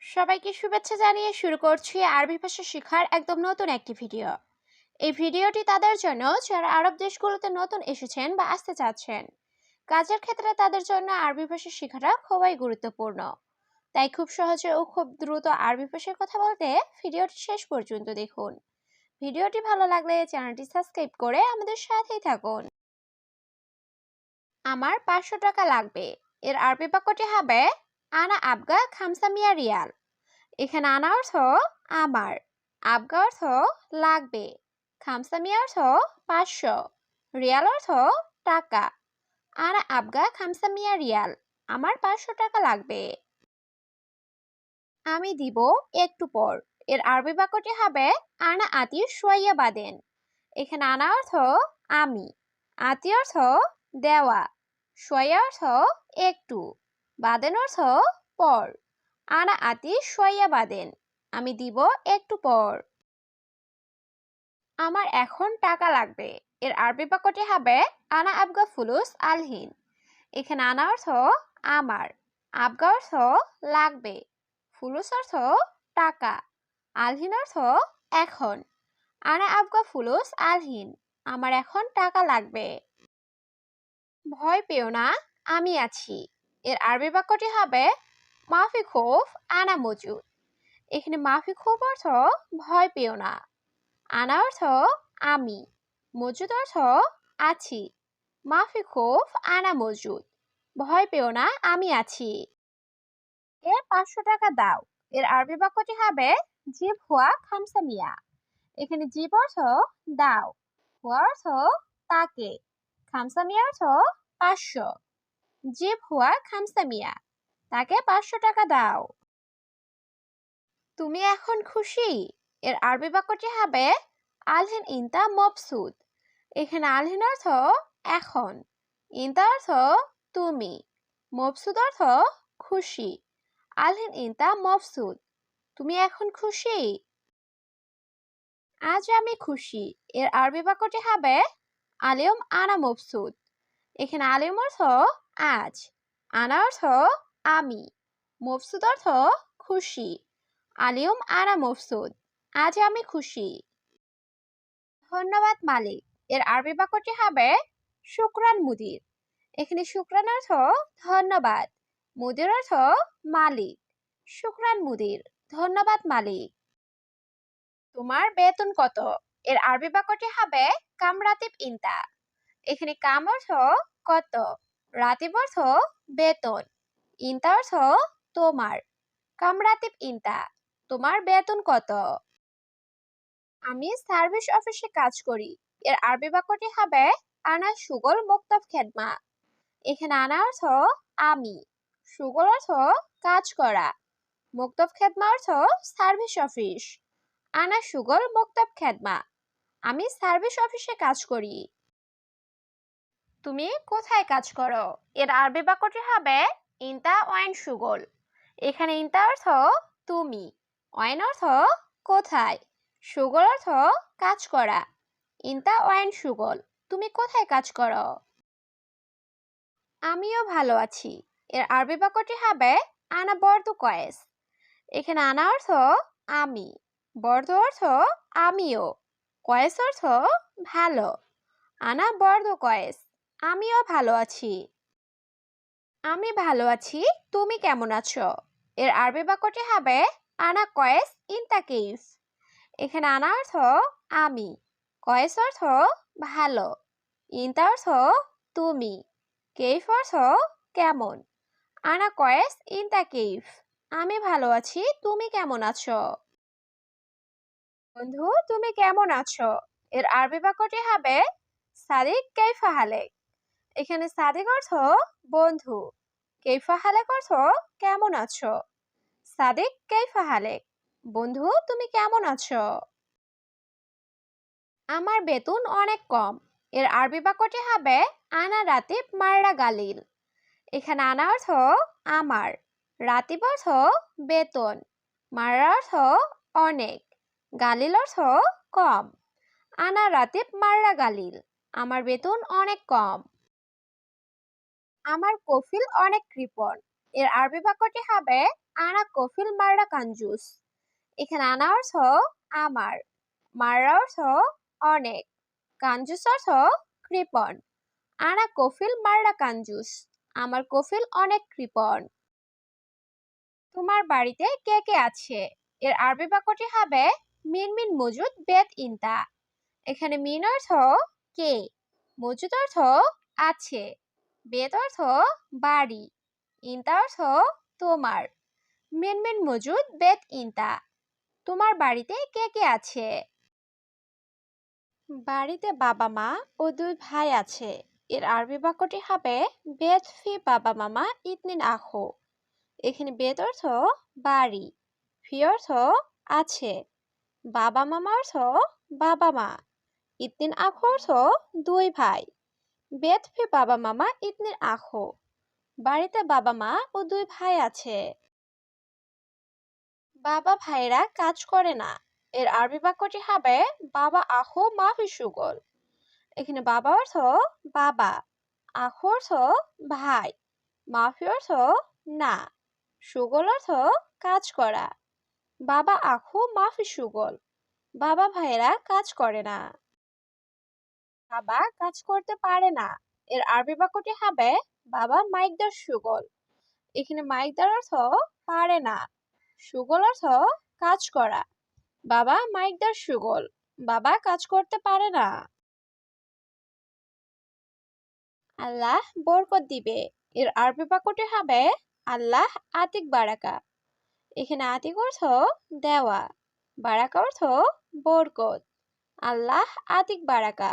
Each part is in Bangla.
সবাইকে শুভেচ্ছা জানিয়ে শুরু করছি আরবি ভাষা শেখার একদম নতুন একটি ভিডিও। এই ভিডিওটি তাদের জন্য যারা আরব দেশগুলোতে নতুন এসেছেন বা আসতে চাচ্ছেন। কাজের ক্ষেত্রে তাদের জন্য আরবি ভাষা শেখাটা খুবই গুরুত্বপূর্ণ। তাই খুব সহজে ও খুব দ্রুত আরবি ভাষায় কথা বলতে ভিডিওটি শেষ পর্যন্ত দেখুন। ভিডিওটি ভালো লাগলে চ্যানেলটি সাবস্ক্রাইব করে আমাদের সাথেই থাকুন। আমার 500 টাকা লাগবে। এর আরবি বাক্যটি হবে আনা আবগা খামসা মিয়া রিয়াল। এখানে আনা অর্থ আমার, আবগা অর্থ লাগবে, খামসামি অর্থ 500, রিয়াল অর্থ টাকা। আনা আবগা খামসামিয়া রিয়াল, আমার 500 টাকা লাগবে। আমি দিব একটু পর। এর আরবি বাক্যটি হবে আনা আতি সোয়াইয়া বাদেন। এখানে আনা অর্থ আমি, আতি অর্থ দেওয়া, সোয়াইয়া অর্থ একটু, বাদেন অর্থ পর। আনা আতি সোয়াইয়া বাদেন, আমি দিব একটু পর। আমার এখন টাকা লাগবে। এর আরবি বাক্যটি হবে আনা আবগা ফুলুস আলহিন। এখানে আনা অর্থ আমার, আবগা অর্থ লাগবে, ফুলুস অর্থ টাকা, আলহিন অর্থ এখন। আনা আবগা ফুলুস আলহিন, আমার এখন টাকা লাগবে। ভয় পেও না, আমি আছি। এর আরবি বাক্যটি হবে মাফি খৌফ আনা মজুদ। এখানে মাফি খৌফ অর্থ ভয় পেও না, আনা অর্থ আমি, মজুদ অর্থ আছি। মাফি খৌফ আনা মজুদ, ভয় পেও না আমি আছি। এ 500 টাকা দাও। এর আরবি বাক্যটি হবে জিব হুয়া খামসা মিয়া। এখানে জিব অর্থ দাও, হুয়া অর্থ তাকে, খামসা মিয়া অর্থ 500। জিব হুয়া খামসা মিয়া, তাকে 500 টাকা দাও। তুমি এখন খুশি? এর আরবি বাক্যটি হবে আলহিন ইনতা মবসুদ। এখানে আলহিন অর্থ এখন, ইনতা অর্থ তুমি, মবসুদ অর্থ খুশি। আলহিন ইনতা মবসুদ, তুমি এখন খুশি? আজ আমি খুশি। এর আরবি বাক্যটি হবে আলিয়ম আনা মবসুদ। এখানে আলিয়ম অর্থ আজ, আনা অর্থ আমি, মবসুদ অর্থ খুশি। আলিয়ম আনা মবসুদ, আজ আমি খুশি। ধন্যবাদ মালিক। এর আরবি বাক্যটি হবে শুকরান মুদির। এখানে শুকরান অর্থ ধন্যবাদ, মুদির অর্থ মালিক। শুকরান মুদির, ধন্যবাদ মালিক। তোমার বেতন কত? এর আরবি বাক্যটি হবে কাম রাতিব ইনতা। এখানে কাম অর্থ কত, রাতিব অর্থ বেতন, ইনতা অর্থ তোমার। কাম রাতিব ইনতা, তোমার বেতন কত? আমি সার্ভিস অফিসে কাজ করি। এর আরবি বাক্যটি হবে আনা সুগল মুক্তব খেদমা। এখানে আনা অর্থ আমি, সুগল অর্থ কাজ করা, মুক্তব খেদমা অর্থ সার্ভিস অফিস। আনা সুগল মুক্তব খেদমা, আমি সার্ভিস অফিসে কাজ করি। তুমি কোথায় কাজ করো? এর আরবি বাক্যটি হবে ইনতা ওয়াইন সুগল। এখানে ইনতা অর্থ তুমি, ওয়াইন অর্থ কোথায়, সুগল অর্থ কাজ করা। ইনতা ওয়াইন সুগল, তুমি কোথায় কাজ করো? আমিও ভালো আছি। এর আরবি বাক্যটি হবে আনা বর্দু কয়েস। এখানে আনা অর্থ আমি, বর্দু অর্থ আমিও, কয়েস অর্থ ভালো। আনা বর্দু কয়েস, আমিও ভালো আছি। আমি ভালো আছি, তুমি কেমন আছো? এর আরবি বাক্যটি হবে আনা কয়েস ইনতা কেইফ। এখানে আনা অর্থ আমি, কয়েস অর্থ ভালো, ইনতা অর্থ তুমি, কেইফ অর্থ কেমন। আনা কয়েস ইনতা কেইফ, আমি ভালো আছি, তুমি কেমন আছো? বন্ধু তুমি কেমন আছো? এর আরবি বাক্যটি হবে সাদিক কাইফা হালেক। এখানে সাদিক অর্থ বন্ধু, কাইফা হালেক অর্থ কেমন আছো। সাদিক কাইফা হালেক, বন্ধু তুমি কেমন আছো? আমার বেতন অনেক কম। এর আরবি বাক্যটি হবে আনা রাতিব মাররা গালিল। এখানে আনা অর্থ আমার, রাতিব অর্থ বেতন, মাররা অর্থ অনেক, গালিল অর্থ কম। আনা রাতিব মাররা গালিল, আমার বেতন অনেক কম। আমার কফিল অনেক কৃপণ। এর আরবি বাক্যটি হবে আনা কফিল মাররা কাঞ্জুস। এখানে আনা অর্থ আমার, মাররা অর্থ অনেক, কাঞ্জুস অর্থ কৃপণ। আনা কফিল মাররা কাঞ্জুস, আমার কফিল অনেক কৃপণ। তোমার বাড়িতে কে কে আছে? এর আরবি বাক্যটি হবে মিন মিন মজুদ বেত ইনতা। এখানে মিন অর্থ কে, মজুদ অর্থ আছে, বেত অর্থ বাড়ি, ইনতা অর্থ তোমার। মিন মিন মজুদ বেত ইনতা, তোমার বাড়িতে কে কে আছে? বাড়িতে বাবা মা ও দুই ভাই আছে। এর আরবি বাক্যটি হবে বেত ফি বাবা মামা ইতনিন আখো। এখানে বেত অর্থ বাড়ি, ফি অর্থ আছে, বাবা মামা অর্থ বাবা মা, ইতনিন আখো অর্থ দুই ভাই। বেত ফি বাবা মামা ইতনিন আখো, বাড়িতে বাবা মা ও দুই ভাই আছে। বাবা ভাইরা কাজ করে না। এর আরবি বাক্যটি হবে বাবা আখো মাফি সুগল। এখানে বাবা অর্থ বাবা, আখো অর্থ ভাই, মাফি অর্থ না, সুগল অর্থ কাজ করা। বাবা আখো মাফি সুগল, বাবা ভাইয়েরা কাজ করে না। বাবা কাজ করতে পারে না। এর আরবি বাক্যটি হবে বাবা মাইকদার সুগল। এখানে মাইকদার অর্থ পারে না, সুগল অর্থ কাজ করা। বাবা মাইকদার সুগল, বাবা কাজ করতে পারে না। আল্লাহ বরকত দিবে। এর আরবি বাক্যটি হবে আল্লাহ আতিক বারাকা। এখানে আতিক অর্থ দেওয়া, বারাকা অর্থ বরকত। আল্লাহ আতিক বারাকা,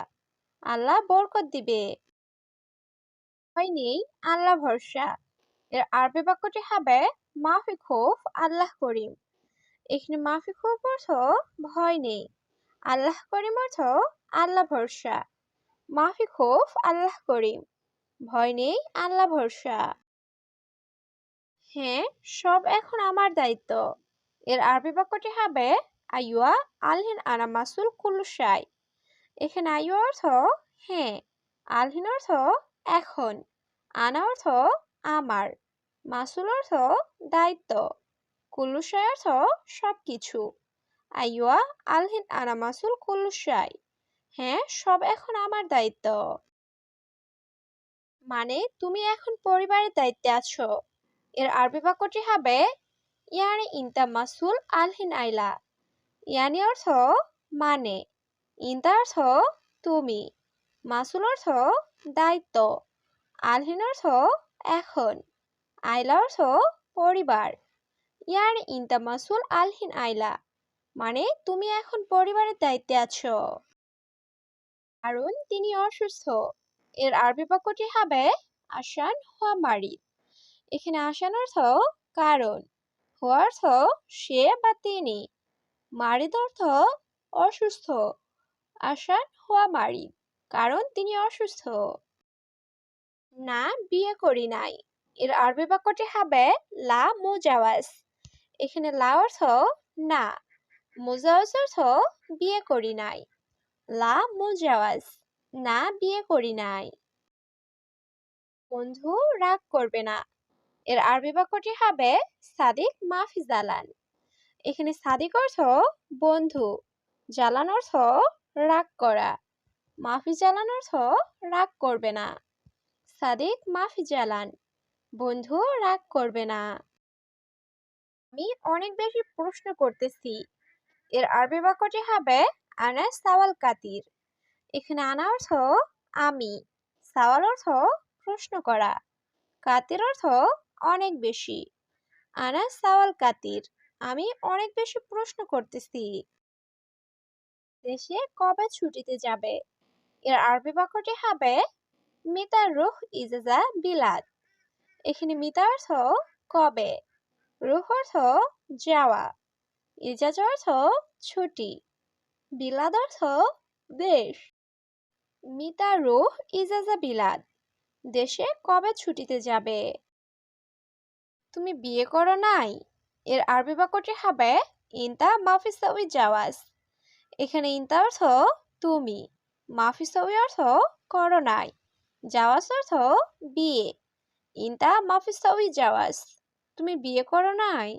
আল্লাহ বরকত দিবে। ভয় নেই আল্লাহ ভরসা। এর আরবি বাক্যটি হবে মাফি খৌফ আল্লাহ করিম। এখানে মাফি খৌফ অর্থ ভয় নেই, আল্লাহ করিম অর্থ আল্লাহ ভরসা। মাফি খৌফ আল্লাহ করিম, ভয় নেই আল্লাহ ভরসা। হ্যাঁ, সব এখন আমার দায়িত্ব। এর আরবি বাক্যটি হবে আইয়া আলহিন আনা মাসুল কুল্লু শাই। এখানে আইয়া অর্থ হ্যাঁ, আলহিন অর্থ এখন, আনা অর্থ আমার, মাসুল অর্থ দায়িত্ব, কুল্লু শাই অর্থ সবকিছু। আইয়া আলহিন আনা মাসুল কুল্লু শাই, হ্যাঁ সব এখন আমার দায়িত্ব। মানে তুমি এখন পরিবারের দায়িত্বে আছো। এর আরবি বাক্যটি হবে ইয়ানি ইনতা মাসুল আলহিন আইলা। ইয়ানি অর্থ মানে, ইনতা অর্থ তুমি, মাসুল অর্থ দায়িত্ব, আলহিন অর্থ এখন, আইলা অর্থ পরিবার। ইয়ানি ইনতা মাসুল আলহিন আইলা, মানে তুমি এখন পরিবারের দায়িত্বে আছো। কারণ তিনি অসুস্থ। এর আরবি বাক্যটি হবে আসান হুয়া মারিদ। এখানে আসান অর্থ কারণ, হুয়া অর্থ সে বা তিনি, মারিদ অর্থ অসুস্থ। আসান হুয়া মারিদ, কারণ তিনি অসুস্থ। না বিয়ে করি নাই। এর আরবি বাক্যটি হবে লা মুজাওয়াজ। এখানে লা অর্থ না, মুজাওয়াজ অর্থ বিয়ে করি নাই। লা মুজাওয়াজ, না বিয়ে করি নাই। বন্ধু রাগ করবে না। এর আরবি বাক্যটি হবে সাদিক মাফি জালান। এখানে সাদিক অর্থ বন্ধু, জালান অর্থ রাগ করা, মাফি জালান অর্থ রাগ করবে না। সাদিক মাফি জালান, বন্ধু রাগ করবে না। আমি অনেক বেশি প্রশ্ন করতেছি। এর আরবি বাক্যটি হবে আনা সাওয়াল কাতির। এখানে আনা অর্থ আমি, সাওয়াল অর্থ প্রশ্ন করা, কাতির অর্থ অনেক বেশি। আনা সাওয়াল কাতির, আমি অনেক বেশি প্রশ্ন করতেছি। দেশে কবে ছুটিতে যাবে? এর আরবি বাক্যটি হবে মিতা রুহ ইজাজা বিলাদ। এখানে মিতা অর্থ কবে, রুহ অর্থ যাওয়া, ইজাজ অর্থ ছুটি, বিলাদ অর্থ দেশ। মিতা রুহ ইজাজা বিলাদ, দেশে কবে ছুটিতে যাবে? তুমি বিয়ে করো নাই? এর আরবি বাক্যটি হবে ইনতা মাফিসাউই জাওয়াজ। এখানে ইনতা অর্থ তুমি, মাফিসাউই অর্থ করো নাই, জাওয়াজ অর্থ বিয়ে, ইনতা মা ফিস জাওয়াজ। তুমি বিয়ে করো নাই?